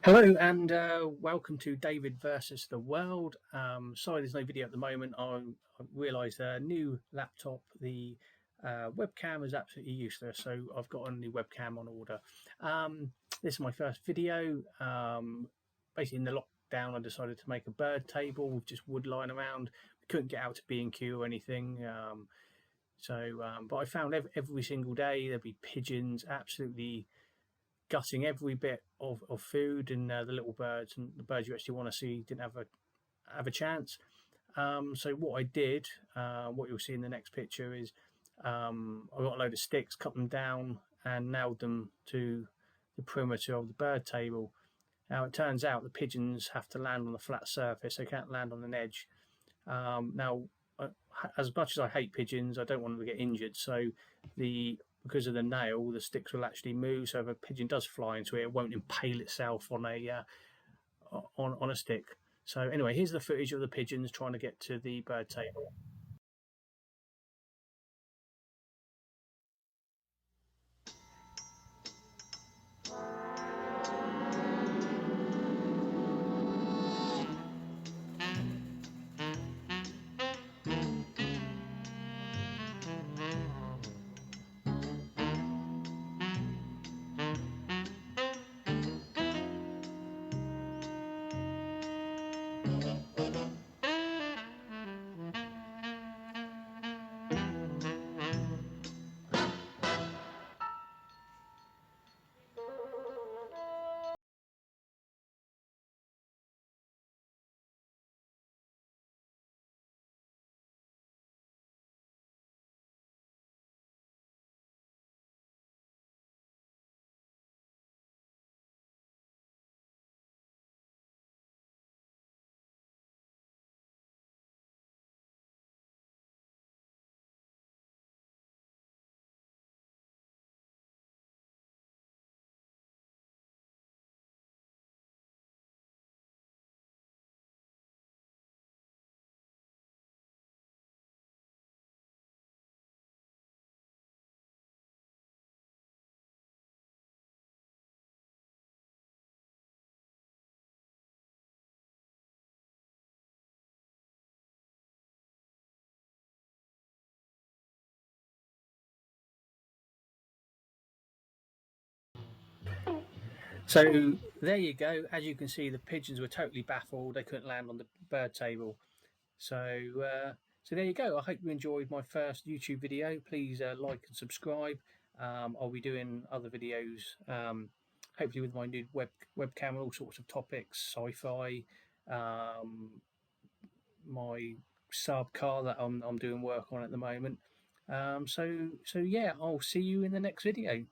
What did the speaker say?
Hello and welcome to David versus the World. Sorry, there's no video at the moment. I realised a new laptop, the webcam is absolutely useless, so I've got a new webcam on order. This is my first video. Basically, in the lockdown, I decided to make a bird table with just wood lying around. We couldn't get out to B&Q or anything. But I found every single day there'd be pigeons absolutely gutting every bit of food, and the little birds and the birds you actually want to see didn't have a chance. So what I did, what you'll see in the next picture is I got a load of sticks, cut them down, and nailed them to the perimeter of the bird table. Now it turns out the pigeons have to land on a flat surface; they can't land on an edge. Now, as much as I hate pigeons, I don't want them to get injured. So because of the nail, the sticks will actually move. So if a pigeon does fly into it, it won't impale itself on a stick. So anyway, here's the footage of the pigeons trying to get to the bird table. So there you go. As you can see, the pigeons were totally baffled. They couldn't land on the bird table. So there you go. I hope you enjoyed my first YouTube video. Please like and subscribe. I'll be doing other videos, hopefully with my new webcam and all sorts of topics, sci-fi, my sub car that I'm doing work on at the moment. So yeah, I'll see you in the next video.